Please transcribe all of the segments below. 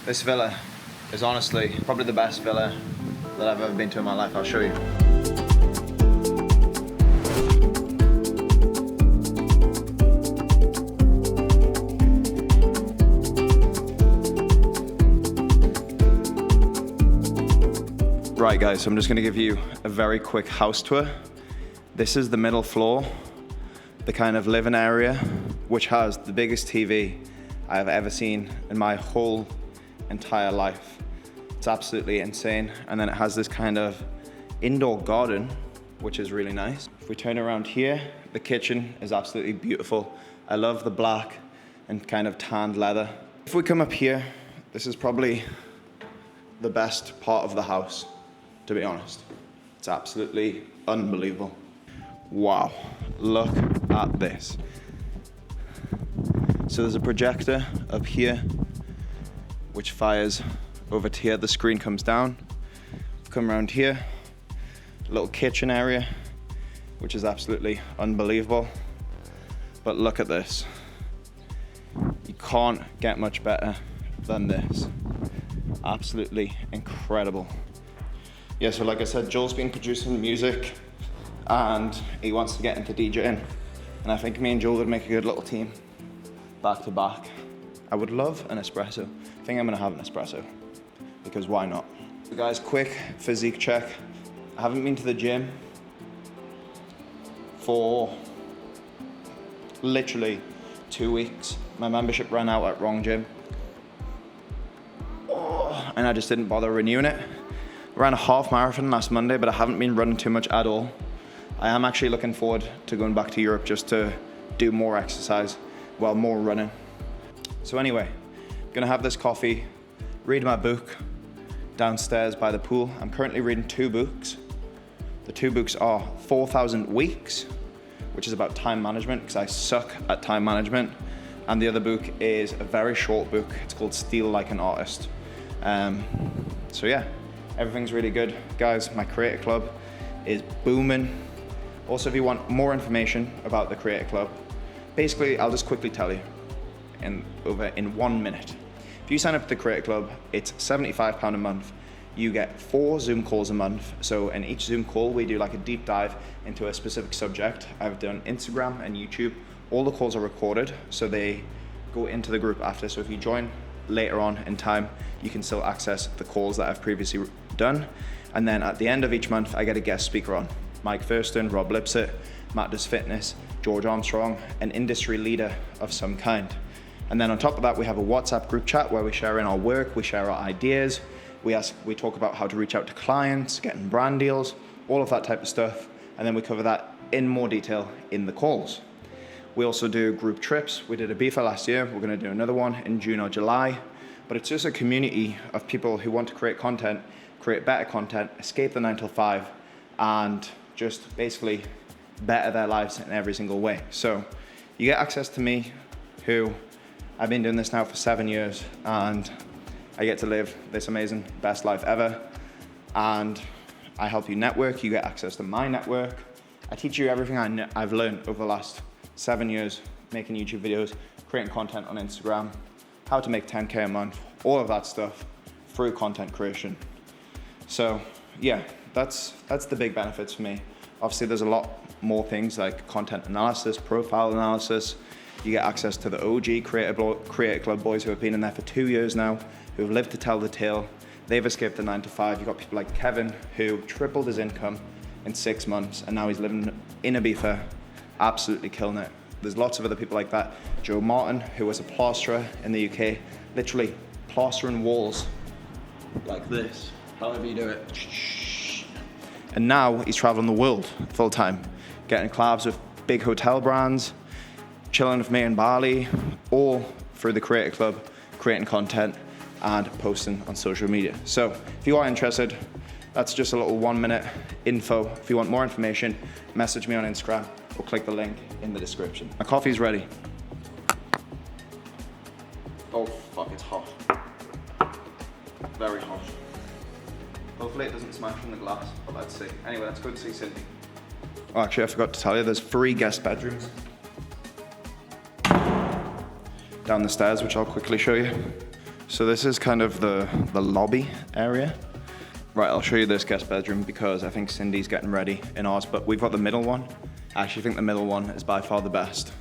This villa is honestly probably the best villa that I've ever been to in my life. I'll show you. Right guys, so I'm just gonna give you a very quick house tour. This is the middle floor, the kind of living area, which has the biggest TV I have ever seen in my whole entire life. It's absolutely insane. And then it has this kind of indoor garden, which is really nice. If we turn around here, the kitchen is absolutely beautiful. I love the black and kind of tanned leather. If we come up here, this is probably the best part of the house, to be honest. It's absolutely unbelievable. Wow, look at this. So there's a projector up here, which fires over to here. The screen comes down. Come around here, little kitchen area, which is absolutely unbelievable. But look at this. You can't get much better than this. Absolutely incredible. Yeah, so like I said, Joel's been producing music and he wants to get into DJing. And I think me and Joel would make a good little team, back to back. I would love an espresso. I think I'm gonna have an espresso, because why not? So guys, quick physique check. I haven't been to the gym for literally 2 weeks. My membership ran out at wrong gym. And I just didn't bother renewing it. I ran a half marathon last Monday, but I haven't been running too much at all. I am actually looking forward to going back to Europe just to do more exercise, well, more running. So anyway, I'm gonna have this coffee, read my book downstairs by the pool. I'm currently reading 2 books. The 2 books are 4,000 Weeks, which is about time management, because I suck at time management. And the other book is a very short book. It's called Steal Like an Artist. So yeah, everything's really good. Guys, my Creator Club is booming. Also, if you want more information about the Creator Club, basically, I'll just quickly tell you in 1 minute. If you sign up to the Creator Club, it's £75 a month. You get 4 Zoom calls a month. So in each Zoom call, we do like a deep dive into a specific subject. I've done Instagram and YouTube. All the calls are recorded, so they go into the group after. So if you join later on in time, you can still access the calls that I've previously done. And then at the end of each month, I get a guest speaker on. Mike Thurston, Rob Lipsett, Matt Does Fitness, George Armstrong, an industry leader of some kind. And then on top of that, we have a WhatsApp group chat where we share in our work, we share our ideas, we talk about how to reach out to clients, getting brand deals, all of that type of stuff. And then we cover that in more detail in the calls. We also do group trips. We did Ibiza last year. We're gonna do another one in June or July. But it's just a community of people who want to create content, create better content, escape the 9 to 5, and just basically better their lives in every single way. So you get access to me, who I've been doing this now for 7 years, and I get to live this amazing best life ever. And I help you network. You get access to my network. I teach you everything I've learned over the last 7 years, making YouTube videos, creating content on Instagram, how to make 10K a month, all of that stuff through content creation. So yeah, that's the big benefits for me. Obviously there's a lot more things like content analysis, profile analysis. You get access to the OG Creator Club boys who have been in there for 2 years now, who have lived to tell the tale. They've escaped the 9 to 5. You've got people like Kevin, who tripled his income in 6 months, and now he's living in Ibiza, absolutely killing it. There's lots of other people like that. Joe Martin, who was a plasterer in the UK, literally plastering walls like this, however you do it. And now he's traveling the world full time, getting collabs with big hotel brands, chilling with me in Bali, all through the Creator Club, creating content and posting on social media. So if you are interested, that's just a little 1 minute info. If you want more information, message me on Instagram or click the link in the description. My coffee's ready. Oh fuck, it's hot. Very hot. Hopefully it doesn't smash in the glass, but let's see. Anyway, let's go to see Cindy. Oh, actually, I forgot to tell you, there's 3 guest bedrooms down the stairs, which I'll quickly show you. So this is kind of the lobby area. Right, I'll show you this guest bedroom because I think Cindy's getting ready in ours, but we've got the middle one. I actually think the middle one is by far the best.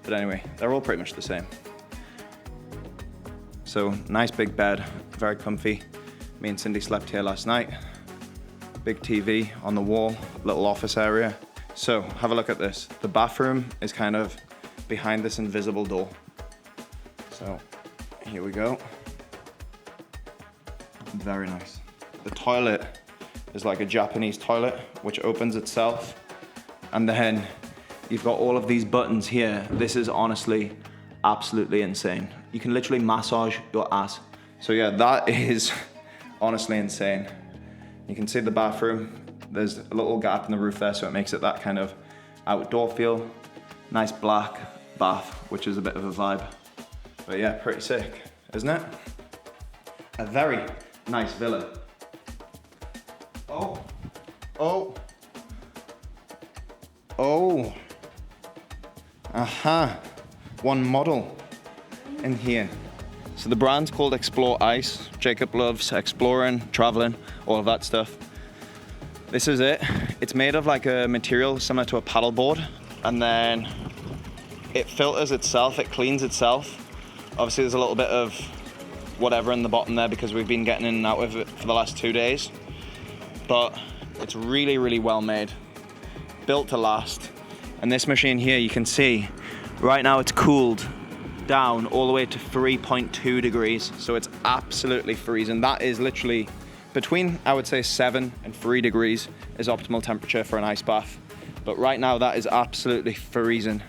But anyway, they're all pretty much the same. So nice big bed, very comfy. Me and Cindy slept here last night. Big TV on the wall, little office area. So have a look at this. The bathroom is kind of behind this invisible door. So here we go. Very nice. The toilet is like a Japanese toilet, which opens itself. And then you've got all of these buttons here. This is honestly absolutely insane. You can literally massage your ass. So yeah, that is honestly insane. You can see the bathroom. There's a little gap in the roof there, so it makes it that kind of outdoor feel. Nice black bath, which is a bit of a vibe. But yeah, pretty sick, isn't it? A very nice villa. Oh. Aha. One model in here. So the brand's called Explore Ice. Jacob loves exploring, traveling, all of that stuff. This is it. It's made of like a material similar to a paddleboard, and then it filters itself, it cleans itself. Obviously there's a little bit of whatever in the bottom there because we've been getting in and out of it for the last 2 days. But it's really, really well made. Built to last. And this machine here, you can see, right now it's cooled down all the way to 3.2 degrees. So it's absolutely freezing. That is literally between, I would say, 7 and 3 degrees is optimal temperature for an ice bath. But right now that is absolutely freezing,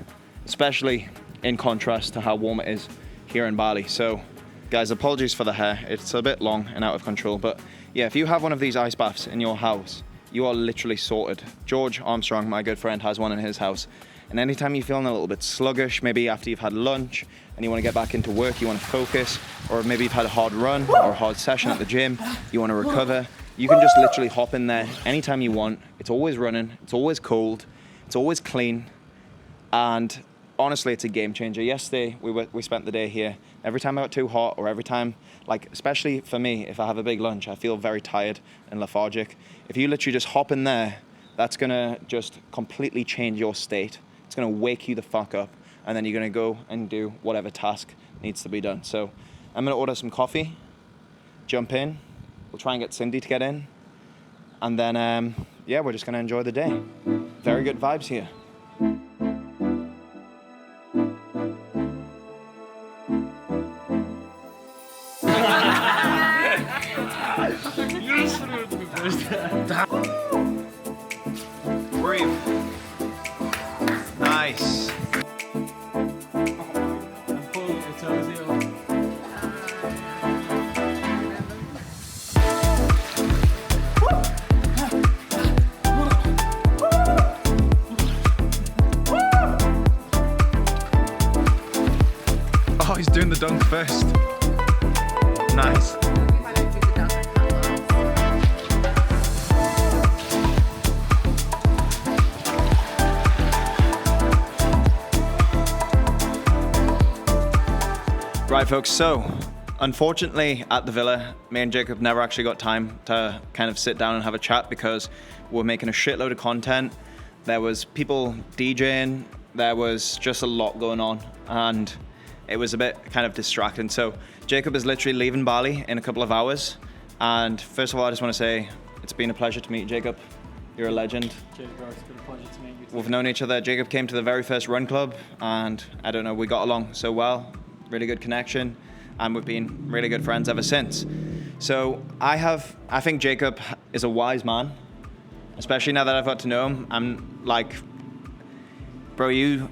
especially in contrast to how warm it is here in Bali. So guys, apologies for the hair. It's a bit long and out of control, but yeah, if you have one of these ice baths in your house, you are literally sorted. George Armstrong, my good friend, has one in his house. And anytime you're feeling a little bit sluggish, maybe after you've had lunch and you want to get back into work, you want to focus, or maybe you've had a hard run or a hard session at the gym, you want to recover, you can just literally hop in there anytime you want. It's always running, it's always cold, it's always clean, and honestly, it's a game changer. Yesterday, we spent the day here. Every time I got too hot, or every time, like, especially for me, if I have a big lunch, I feel very tired and lethargic. If you literally just hop in there, that's gonna just completely change your state. It's gonna wake you the fuck up, and then you're gonna go and do whatever task needs to be done. So I'm gonna order some coffee, jump in, we'll try and get Cindy to get in, and then, yeah, we're just gonna enjoy the day. Very good vibes here. Breathe. Nice. Oh, he's doing the dunk first. Nice. Right, folks, so unfortunately at the villa, me and Jacob never actually got time to kind of sit down and have a chat because we're making a shitload of content. There was people DJing, there was just a lot going on, and it was a bit kind of distracting. So Jacob is literally leaving Bali in a couple of hours. And first of all, I just want to say it's been a pleasure to meet you, Jacob. You're a legend. Cheers, bro. It's been a pleasure to meet you too. We've known each other. Jacob came to the very first run club, and I don't know, we got along so well. Really good connection, and we've been really good friends ever since. So I think Jacob is a wise man, especially now that I've got to know him. I'm like, bro, you've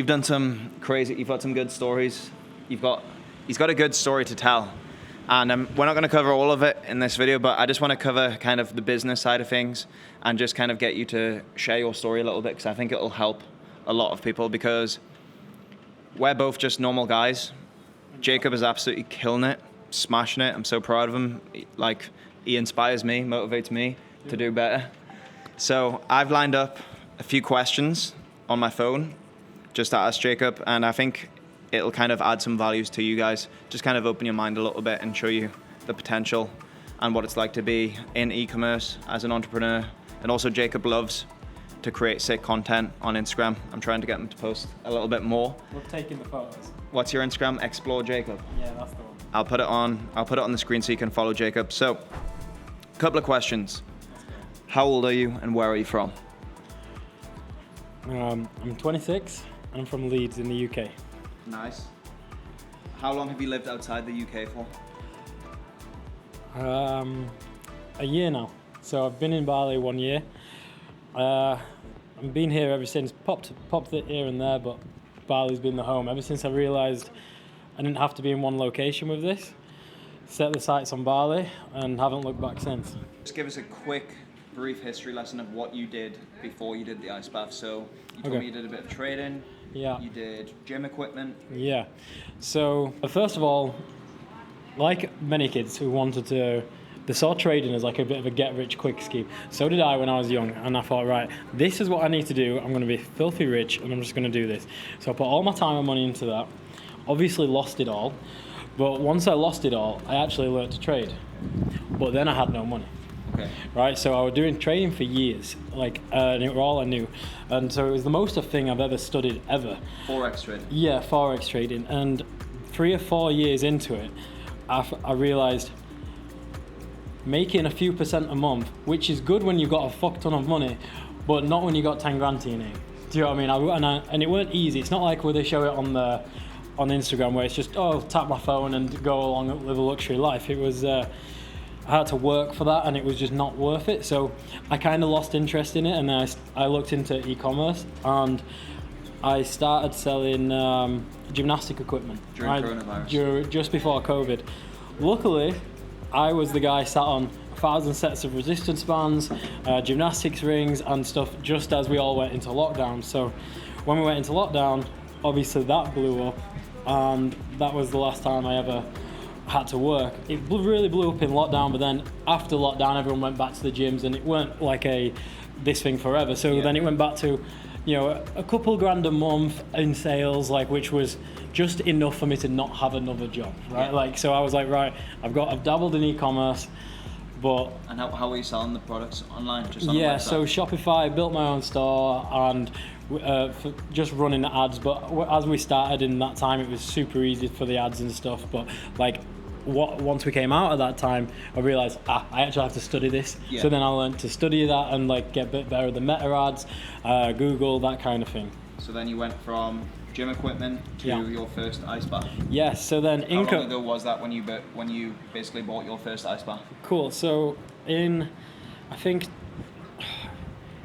done some crazy, you've got some good stories. He's got a good story to tell. And we're not going to cover all of it in this video, but I just want to cover kind of the business side of things and just kind of get you to share your story a little bit, because I think it'll help a lot of people, because we're both just normal guys. Jacob is absolutely killing it, smashing it. I'm so proud of him. Like, he inspires me, motivates me to do better. So I've lined up a few questions on my phone just to ask Jacob, and I think it'll kind of add some values to you guys, just kind of open your mind a little bit and show you the potential and what it's like to be in e-commerce as an entrepreneur. And also Jacob loves to create sick content on Instagram. I'm trying to get him to post a little bit more. We're taking the photos. What's your Instagram? Explore Jacob. Yeah, that's the one. I'll put it on the screen so you can follow Jacob. So, a couple of questions. How old are you and where are you from? I'm 26 and I'm from Leeds in the UK. Nice. How long have you lived outside the UK for? A year now. So I've been in Bali 1 year. I've been here ever since. Popped it here and there, but Bali's been the home ever since I realised I didn't have to be in one location with this. Set the sights on Bali and haven't looked back since. Just give us a quick, brief history lesson of what you did before you did the ice bath. So you told Okay. me you did a bit of trading. Yeah. You did gym equipment. Yeah. So first of all, like many kids who wanted to, they saw trading as like a bit of a get-rich-quick scheme. So did I when I was young, and I thought, right, this is what I need to do. I'm going to be filthy rich, and I'm just going to do this. So I put all my time and money into that. Obviously lost it all, but once I lost it all, I actually learned to trade. But then I had no money. Okay. Right, so I was doing trading for years, and it was all I knew. And so it was the most thing I've ever studied ever. Forex trading. Yeah, Forex trading. And 3 or 4 years into it, I realised making a few percent a month, which is good when you've got a fuck ton of money, but not when you got 10 grand to your name. Do you know what I mean? And it weren't easy. It's not like where they show it on Instagram where it's just, tap my phone and go along and live a luxury life. It was, I had to work for that and it was just not worth it. So I kind of lost interest in it, and I looked into e-commerce and I started selling gymnastic equipment. During coronavirus. Just before COVID. Luckily, I was the guy sat on 1,000 sets of resistance bands, gymnastics rings and stuff just as we all went into lockdown. So when we went into lockdown, obviously that blew up, and that was the last time I ever had to work. It really blew up in lockdown, but then after lockdown everyone went back to the gyms, and it weren't like this thing forever. So then it went back to, a couple grand a month in sales, which was just enough for me to not have another job, right? Yeah. So I was like, right, I've dabbled in e-commerce, but And how were you selling the products online? Just on the website? so Shopify, built my own store, and just running the ads. But as we started in that time, it was super easy for the ads and stuff. But once we came out of that time, I realised I actually have to study this. Yeah. So then I learned to study that and get a bit better at the meta ads, Google, that kind of thing. So then you went from gym equipment to your first ice bath. Yes. So then How long ago was that when you basically bought your first ice bath? Cool. So in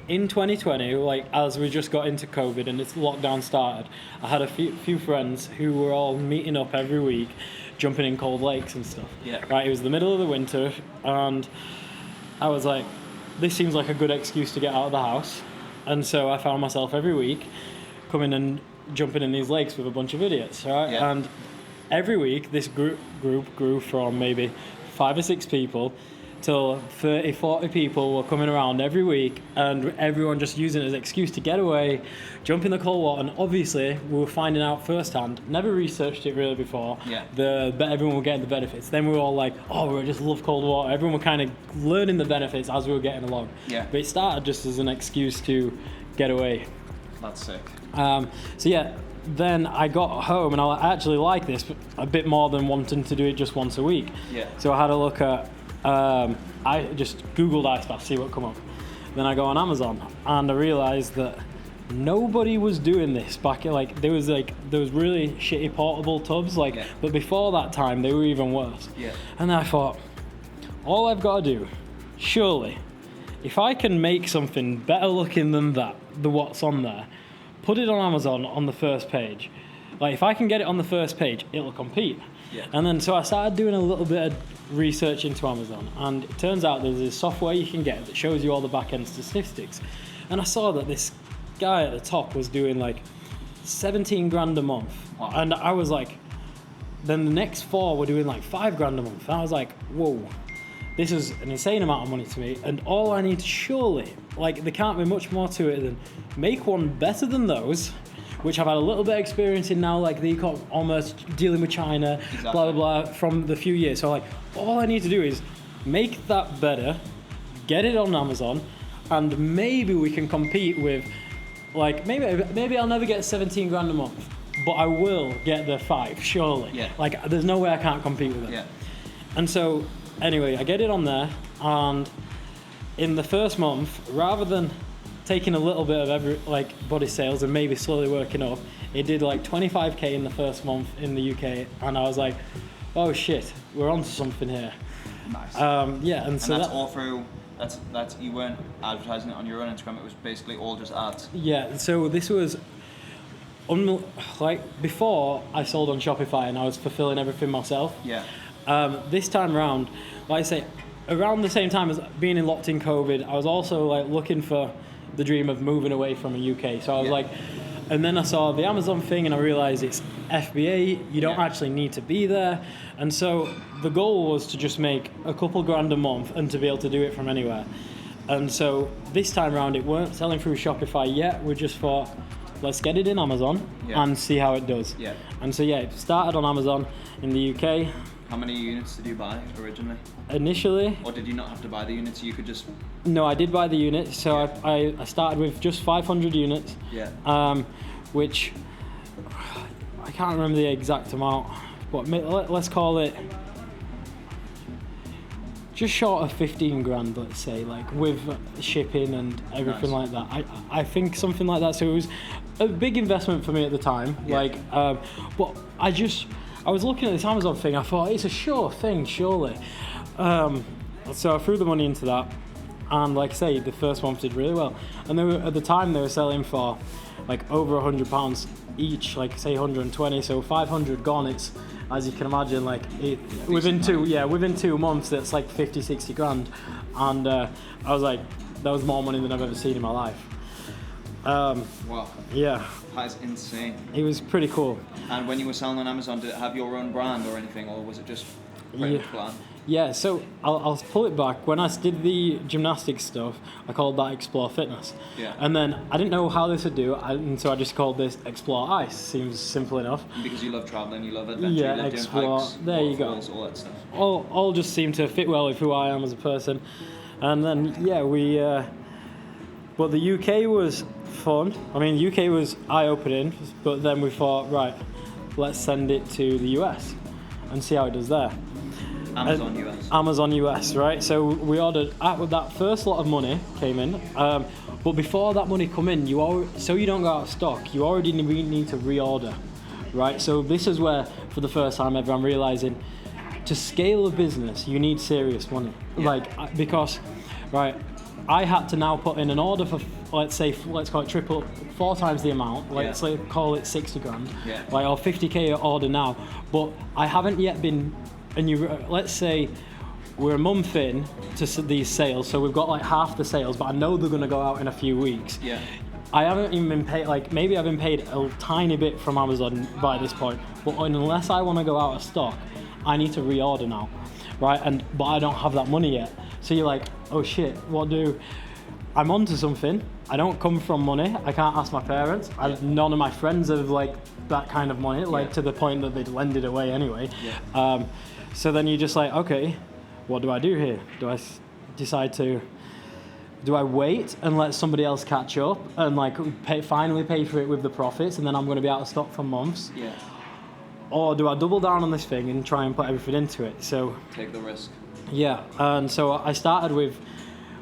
2020, as we just got into COVID and its lockdown started, I had a few friends who were all meeting up every week, jumping in cold lakes and stuff. Yeah. Right. It was the middle of the winter, and I was like, this seems like a good excuse to get out of the house. And so I found myself every week coming and jumping in these lakes with a bunch of idiots, right? Yeah. And every week this group grew from maybe 5 or 6 people till 30, 40 people were coming around every week, and everyone just using it as an excuse to get away, jump in the cold water. And obviously we were finding out firsthand, never researched it really before, everyone were getting the benefits. Then we were all like, we just love cold water. Everyone were kind of learning the benefits as we were getting along. Yeah. But it started just as an excuse to get away. That's sick. Then I got home and I actually like this a bit more than wanting to do it just once a week. Yeah. So I had a look at, I just Googled ice bath, see what come up. Then I go on Amazon and I realised that nobody was doing this back at, there was really shitty portable tubs, but before that time they were even worse. Yeah. And I thought, all I've got to do, surely, if I can make something better looking than what's on there, put it on Amazon on the first page. If I can get it on the first page, it'll compete. Yeah. And then so I started doing a little bit of research into Amazon, and it turns out there's this software you can get that shows you all the back-end statistics. And I saw that this guy at the top was doing 17 grand a month. Wow. And I was like, then the next 4 were doing 5 grand a month. And I was like, whoa, this is an insane amount of money to me. And all I need to surely, there can't be much more to it than make one better than those which I've had a little bit of experience in now, like the e-commerce, dealing with China, Exactly. blah, blah, blah, from the few years. So like, all I need to do is make that better, get it on Amazon, and maybe we can compete with, like, maybe I'll never get 17 grand a month, but I will get the 5, surely. Yeah. Like, there's no way I can't compete with it. Yeah. And so, anyway, I get it on there, and in the first month, rather than taking a little bit of every, like, body sales and maybe slowly working up, it did like 25k in the first month in the UK, and I was like, oh shit, we're onto something here. Nice. Yeah, and so that's that, all through. That's you weren't advertising it on your own Instagram. It was basically all just ads. yeah, so this was like before I sold on Shopify and I was fulfilling everything myself. Yeah. This time around, like I say, around the same time as being locked in COVID, I was also like looking for the dream of moving away from the UK. So I was Yeah. like, and then I saw the Amazon thing and I realized it's FBA, you don't Yeah. actually need to be there. And so the goal was to just make a couple grand a month and to be able to do it from anywhere. And so this time around, it weren't selling through Shopify yet. We just thought, let's get it in Amazon Yeah. and see how it does. Yeah. And so yeah, it started on Amazon in the UK How many units did you buy originally? initially. Or did you not have to buy the units? You could just. No, I did buy the units. So Yeah. I started with just 500 units, Yeah. which I can't remember the exact amount, but let's call it just short of 15 grand, let's say, like with shipping and everything Nice. like that. I think something like that. So it was a big investment for me at the time. Yeah. Like, but I was looking at this Amazon thing. I thought it's a sure thing, surely. So I threw the money into that, and like I say, the first month did really well. And at the time they were selling for like over £100 each, like say 120. So 500 gone. It's, as you can imagine, like within 2 months that's like 50, 60 grand. And I was like, that was more money than I've ever seen in my life. Wow. Yeah, That is insane. it was pretty cool. And when you were selling on Amazon, did it have your own brand or anything, or was it just pretty Yeah. much bland? Yeah, so I'll pull it back. When I did the gymnastics stuff, I called that Explore Fitness. Yeah. And then I didn't know how this would do, and so I just called this Explore Ice. Seems simple enough. And because you love traveling, you love adventure, Yeah, you love explore. doing hikes, There you go. waterfalls, all that stuff. All just seemed to fit well with who I am as a person. And then, yeah, but the UK was fun. I mean, the UK was eye-opening, but then we thought, right, let's send it to the US and see how it does there. Amazon US. Amazon US, right? So we ordered with that first lot of money came in, but before that money come in, so you don't go out of stock, you already need to reorder, right? So this is where, for the first time ever, I'm realizing to scale a business, you need serious money, because, right? I had to now put in an order for, let's call it 4 times the amount. Let's call it 60 grand, Yeah. or 50k order now. But I haven't yet been. And let's say we're a month in to these sales, so we've got like half the sales, but I know they're going to go out in a few weeks. Yeah. I haven't even been paid, like maybe I've been paid a tiny bit from Amazon by this point, but unless I want to go out of stock, I need to reorder now, right? But I don't have that money yet. So you're like, oh shit, what do? I'm onto something. I don't come from money. I can't ask my parents. None of my friends have like that kind of money, to the point that they'd lend it away anyway. Yeah. So then you're just like, okay, what do I do here? Do I decide to? Do I wait and let somebody else catch up and finally pay for it with the profits, and then I'm going to be out of stock for months? Yeah. Or do I double down on this thing and try and put everything into it? So Take the risk. yeah, and so I started with,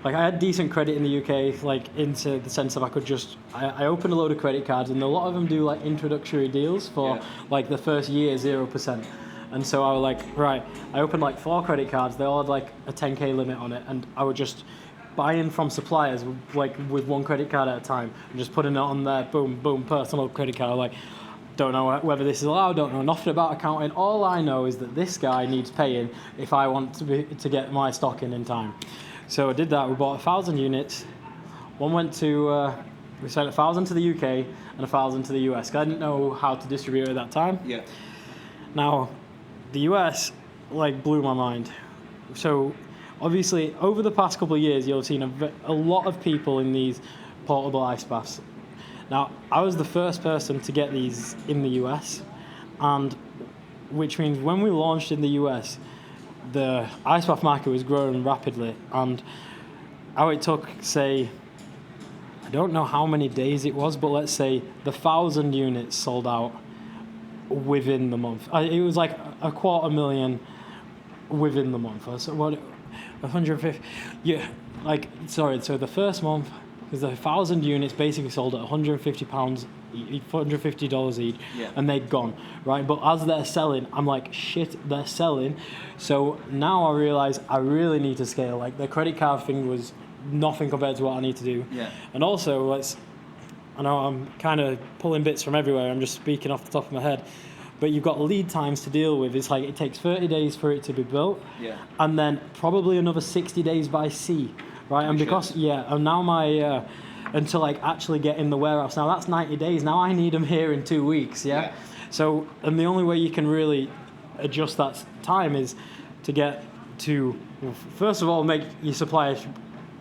I had decent credit in the UK, into the sense of I opened a load of credit cards, and a lot of them do introductory deals for the first year 0%. And so I was like, right, I opened 4 credit cards, they all had a 10k limit on it, and I would just buy in from suppliers with 1 credit card at a time, and just putting it on there, boom, boom, personal credit card, don't know whether this is allowed, don't know nothing about accounting. All I know is that this guy needs paying if I want to get my stock in time. So I did that. We bought 1,000 units. One went to, we sent 1,000 to the UK and 1,000 to the US. I didn't know how to distribute it at that time. Yeah. Now, the US blew my mind. So obviously, over the past couple of years, you'll have seen a lot of people in these portable ice baths. Now, I was the first person to get these in the US, and which means when we launched in the US, the ice bath market was growing rapidly, and how it took, say, I don't know how many days it was, but let's say the 1,000 units sold out within the month. It was like 250,000 within the month. So what, 150? Yeah, like sorry. So the first month, because the 1,000 units basically sold at £150, $150 each, and they'd gone, right? But as they're selling, I'm like, shit, they're selling. So now I realize I really need to scale. Like the credit card thing was nothing compared to what I need to do. Yeah. And also, I know I'm kind of pulling bits from everywhere. I'm just speaking off the top of my head. But you've got lead times to deal with. It's like it takes 30 days for it to be built. Yeah. And then probably another 60 days by sea, right? And because, and now my, until like actually get in the warehouse, now that's 90 days. Now I need them here in 2 weeks, yeah? So, and the only way you can really adjust that time is to get to, first of all, make your suppliers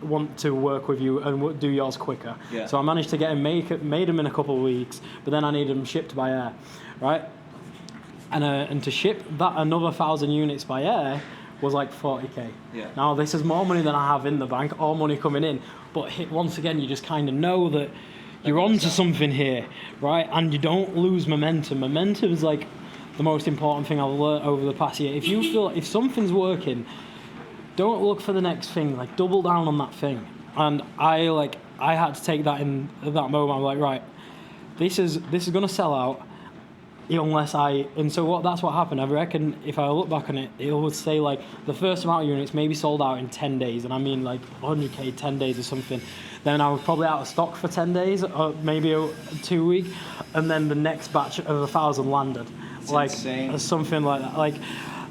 want to work with you and do yours quicker. Yeah. So I managed to get them, made them in a couple of weeks, but then I needed them shipped by air, right? And to ship that another 1,000 units by air was like 40k. Yeah. Now this is more money than I have in the bank, all money coming in, but once again you just kind of know that you're onto something here, right? And you don't lose momentum. Momentum is like the most important thing I've learned over the past year. If you feel if something's working, don't look for the next thing. Like double down on that thing. And I had to take that in at that moment. I'm like, right, this is gonna sell out. Unless that's what happened. I reckon if I look back on it, it would say like the first amount of units maybe sold out in 10 days, and I mean like 100k 10 days or something. Then I was probably out of stock for 10 days, or maybe 2 weeks, and then the next batch of 1,000 landed. It's like insane. Something like that. Like,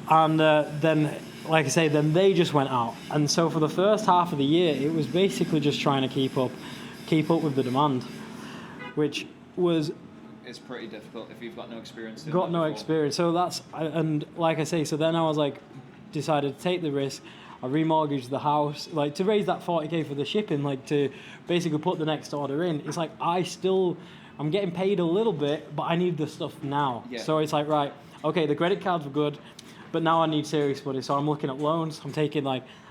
and then like I say, then they just went out, and so for the first half of the year, it was basically just trying to keep up with the demand, which was. It's pretty difficult if you've got no experience. Got no experience. So and like I say, so then I was like, decided to take the risk. I remortgaged the house, like to raise that 40k for the shipping, like to basically put the next order in. It's like I'm getting paid a little bit, but I need the stuff now. Yeah. So it's like, right, okay, the credit cards were good, but now I need serious money. So I'm looking at loans. I'm taking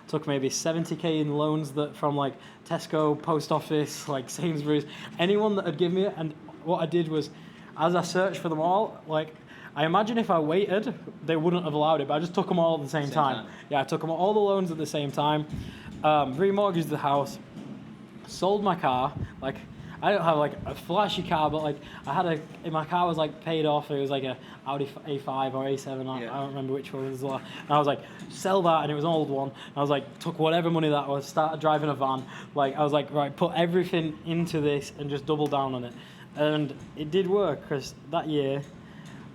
took maybe 70k in loans that from like Tesco, post office, like Sainsbury's, anyone that had given me it. And what I did was, as I searched for them all, like, I imagine if I waited, they wouldn't have allowed it, but I just took them all at the same time. Yeah, I took them all the loans at the same time, remortgaged the house, sold my car. Like, I don't have like a flashy car, but like my car was like paid off. It was like a Audi A5 or A7. I don't remember which one it was. And I was like, sell that, and it was an old one. I was like, took whatever money that was, started driving a van. Like, I was like, right, put everything into this and just double down on it. And it did work, because that year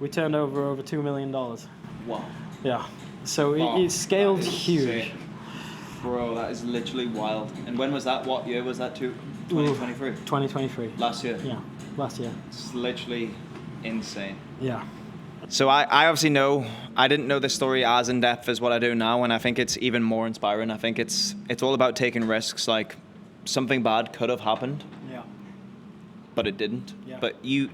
we turned over $2 million. Wow. Yeah. So it scaled huge. Insane. Bro, that is literally wild. And when was that? What year was that to? 2023? 2023. Last year? Yeah, last year. It's literally insane. Yeah. So I obviously I didn't know this story as in depth as what I do now, and I think it's even more inspiring. I think it's all about taking risks. Like, something bad could have happened, Yeah. but it didn't. Yeah. But you,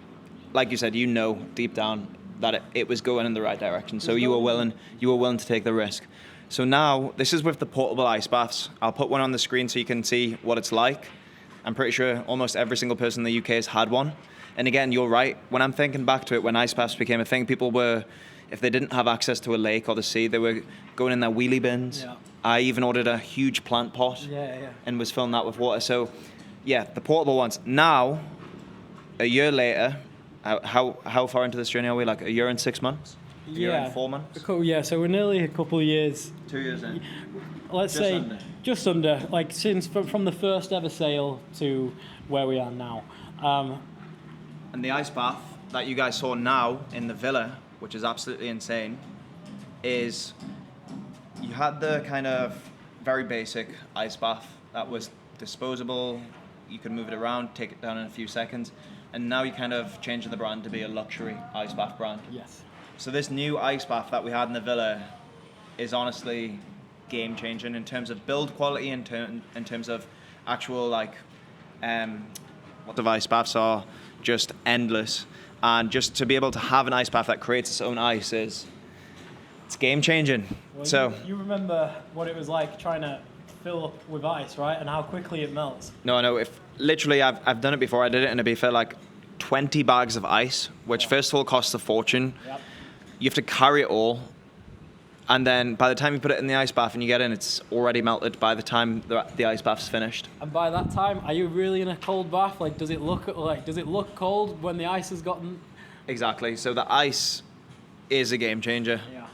like you said, deep down that it was going in the right direction. So you were willing to take the risk. So now, this is with the portable ice baths. I'll put one on the screen so you can see what it's like. I'm pretty sure almost every single person in the UK has had one. And again, you're right. When I'm thinking back to it, when ice baths became a thing, people were, if they didn't have access to a lake or the sea, they were going in their wheelie bins. Yeah. I even ordered a huge plant pot and was filling that with water. So, yeah, the portable ones. Now, a year later, how far into this journey are we? Like a year and 6 months? A year and 4 months? Yeah, so we're nearly a couple of years. 2 years in. Let's Just say under. just under, like since from the first ever sale to where we are now. And the ice bath that you guys saw now in the villa, which is absolutely insane, is you had the kind of very basic ice bath that was disposable. You could move it around, take it down in a few seconds. And now you kind of changing the brand to be a luxury ice bath brand. Yes. So this new ice bath that we had in the villa is honestly game changing in terms of build quality, in terms of actual of ice baths are just endless. And just to be able to have an ice bath that creates its own ice it's game changing. Well, So you remember what it was like trying to fill up with ice, right? And how quickly it melts. no, if literally I've done it before. I did it in Ibiza, like 20 bags of ice, which first of all costs a fortune. Yep. You have to carry it all. And then by the time you put it in the ice bath and you get in, it's already melted by the time the ice bath's finished. And by that time, are you really in a cold bath? Like, does it look cold when the ice has gotten? Exactly. So the ice is a game changer. Yeah.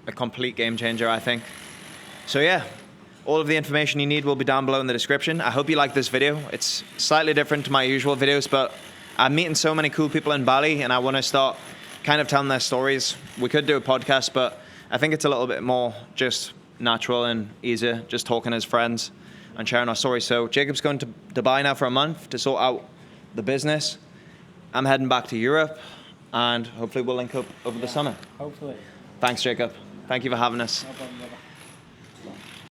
A complete game changer, I think. So yeah, all of the information you need will be down below in the description. I hope you like this video. It's slightly different to my usual videos, but I'm meeting so many cool people in Bali and I want to start kind of telling their stories. We could do a podcast, but I think it's a little bit more just natural and easier, just talking as friends and sharing our stories. So Jacob's going to Dubai now for a month to sort out the business. I'm heading back to Europe and hopefully we'll link up over the summer. Hopefully. Thanks, Jacob. Thank you for having us. No problem.